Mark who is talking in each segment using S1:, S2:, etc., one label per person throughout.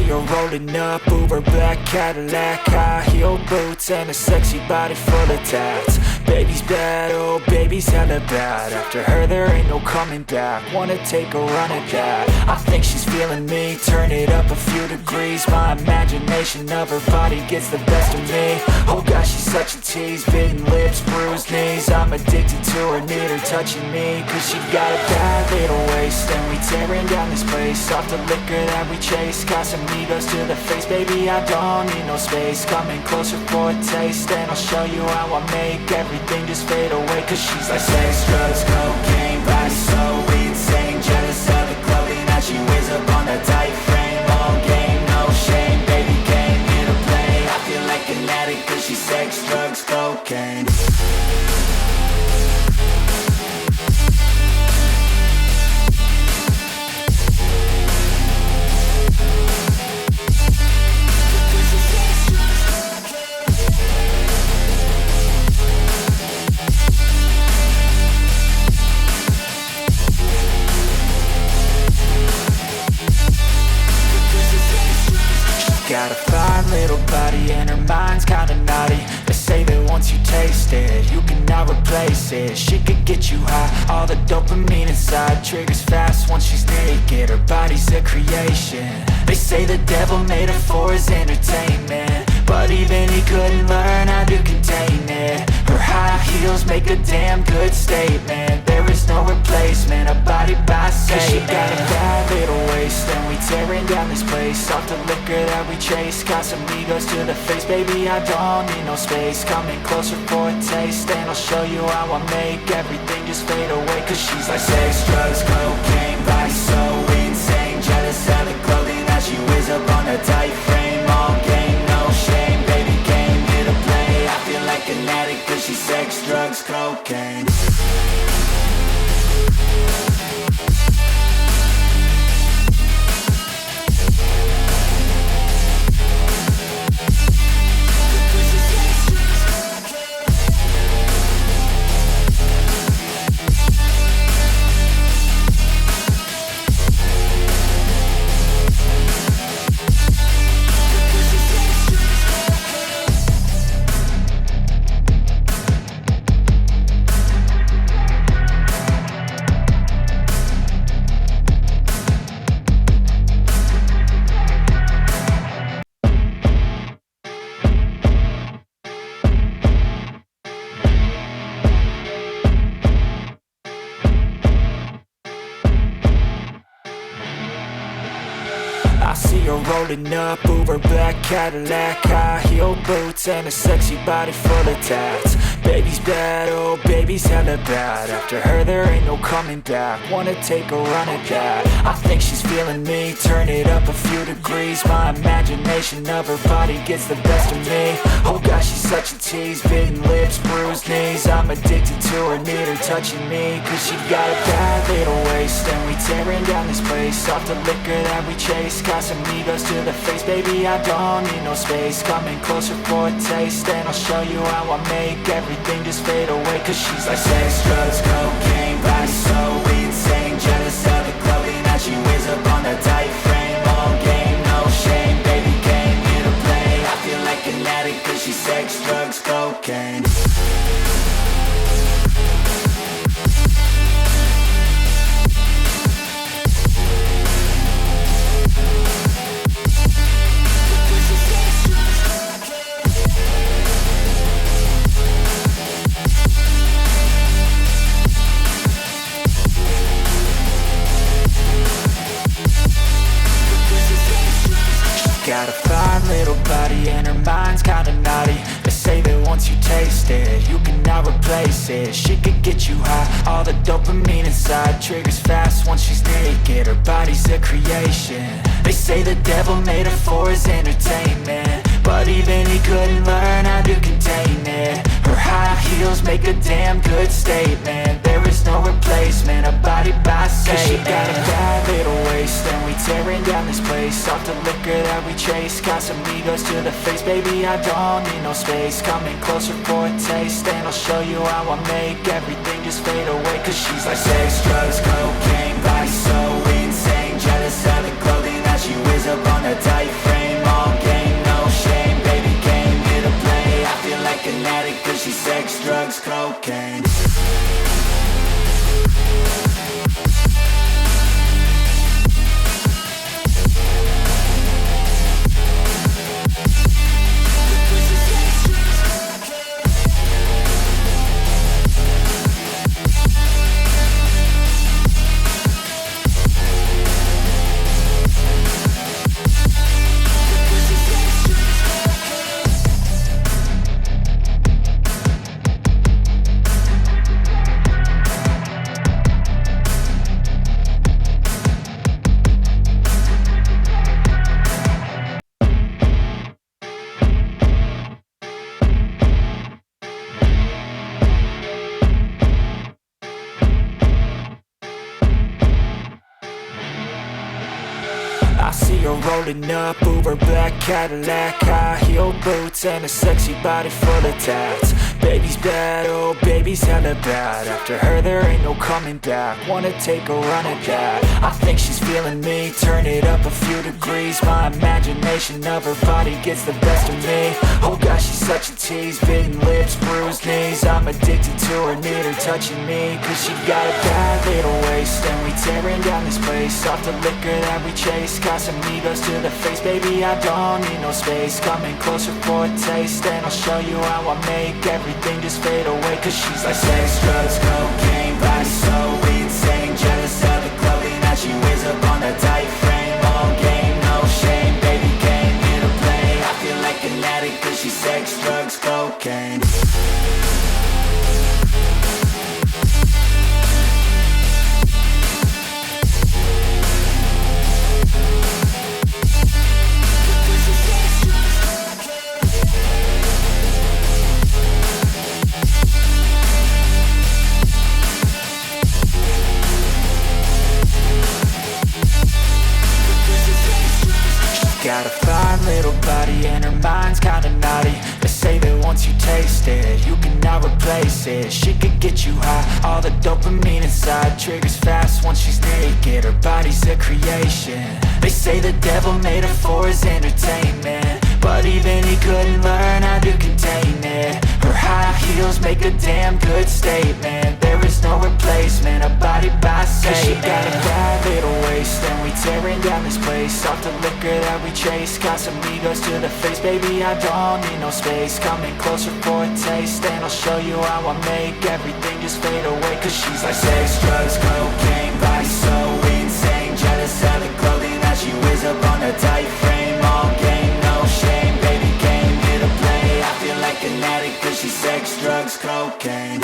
S1: her rolling up, Uber black Cadillac, high heel boots and a sexy body full of tats. Baby's bad, oh baby's hella bad. After her there ain't no coming back. Wanna take a run at that. I think she's feeling me, turn it up a few degrees. My imagination of her body gets the best of me. Oh gosh, she's such a tease, bitten lips, bruised knees. I'm addicted to her, need her touching me, cause she got a bad little waist. And we tearing down this place off the liquor that we chase. Casamigos to the face, baby I don't need no space. Coming closer for a taste, and I'll show you how I make everything just fade away. Cause she's like sex, drugs, cocaine, body so insane. Jealous of the clothing that she wears up on that tight frame. All game, no shame, baby came here to play. I feel like an addict cause she's sex, drugs, cocaine. Got a fine little body and her mind's kinda naughty. They say that once you taste it, you cannot replace it. She could get you high, all the dopamine inside triggers fast once she's naked. Her body's a creation. They say the devil made her for his entertainment, but even he couldn't learn how to contain it. Her high heels make a damn good statement. There is no replacement, a body by Satan. Cause she got a bad little waist, and we tearing down this place off the liquor that we chase. Casamigos to the face, baby I don't need no space. Coming closer for a taste, and I'll show you how I make everything just fade away. Cause she's like sex, drugs, cocaine, body so insane. Jealous of the clothing that she wears up on her tight frame. All game, no shame, baby came here to play. I feel like an addict cause she's sex, drugs, cocaine. I see her rolling up, Uber black Cadillac, high heel boots and a sexy body full of tats. Baby's bad, oh baby's hella bad. After her there ain't no coming back. Wanna take a run at that. I think she's feeling me, turn it up a few degrees. My imagination of her body gets the best of me. Oh gosh, she's such a tease, bitten lips, bruised knees. I'm addicted to her, need her touching me, cause she got a bad little waist. And we tearing down this place off the liquor that we chase. Casamigos to the face, baby I don't need no space. Coming closer for a taste, and I'll show you how I make everything just fade away. Cause she's like sex, drugs, cocaine, body so insane. Jealous of the clothing that she wears up on her tight frame. All game, no shame, baby came here to play. I feel like an addict cause she's sex, drugs, cocaine. Got a fine little body and her mind's kinda naughty. They say that once you taste it, you cannot replace it. She could get you high, all the dopamine inside triggers fast once she's naked. Her body's a creation. They say the devil made her for his entertainment, but even he couldn't learn how to contain it. Her high heels make a damn good statement. There is no replacement, a body by Satan. Cause she got a bad little waist, and we tearing down this place off the liquor that we chase. Casamigos to the face, baby I don't need no space. Coming closer for a taste, and I'll show you how I make everything just fade away. Cause she's like sex, drugs, cocaine, body so insane. Jealous of the clothing that she wears up on her tight I see her rolling up, Uber black Cadillac, high heel boots and a sexy body full of tats. Baby's bad, oh baby's hella bad. After her there ain't no coming back. Wanna take a run at that. I think she's feeling me, turn it up a few degrees. My imagination of her body gets the best of me. Oh gosh, she's such a tease, bitten lips, bruised knees. I'm addicted to her, need her touching me, cause she got a bad little waist. And we tearing down this place, off the liquor that we chase. Casamigos to the face, baby I don't need no space. Coming closer for a taste, and I'll show you how I make everything just fade away. Cause she's like sex, drugs, cocaine, body so insane. Jealous of the clothing that she wears up on a tight frame. All game, no shame, baby came here to play. I feel like an addict cause she's sex, drugs, cocaine. Got a fine little body and her mind's kinda naughty. They say that once you taste it, you cannot replace it. She could get you high, all the dopamine inside triggers fast once she's naked. Her body's a creation. They say the devil made her for his entertainment, but even he couldn't learn how to contain it. Her high heels make a damn good statement. There is no replacement, a body by Satan. Cause she got a bad little waist, and we tearing down this place. Off the liquor that we chase, Casamigos to the face. Baby, I don't need no space. Coming closer for a taste, and I'll show you how I make everything just fade away. Cause she's like sex, drugs, cocaine, body so insane. Jealous of the clothing that she wears up on a tight frame. All game, no shame, baby came here to play. I feel like an addict cause she's sex, drugs, cocaine.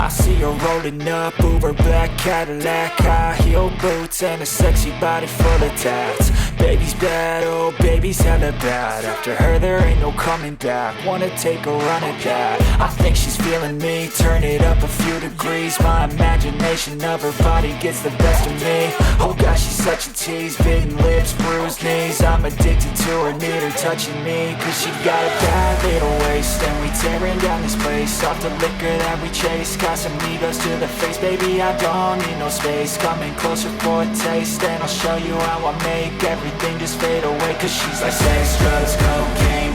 S1: I see her rolling up, Uber black Cadillac, high heel boots and a sexy body full of tats. Baby's bad, oh baby's hella bad. After her there ain't no coming back. Wanna take a run at that. I think she's feeling me, turn it up a few degrees. My imagination of her body gets the best of me. Oh gosh, she's such a tease, bitten lips, bruised knees. I'm addicted to her, need her touching me, cause she got a bad little waist. And we tearing down this place, off the liquor that we chase. Casamigos to the face, baby I don't need no space. Coming closer for a taste, and I'll show you how I make everything just fade away. Cause she's like sex, drugs, cocaine.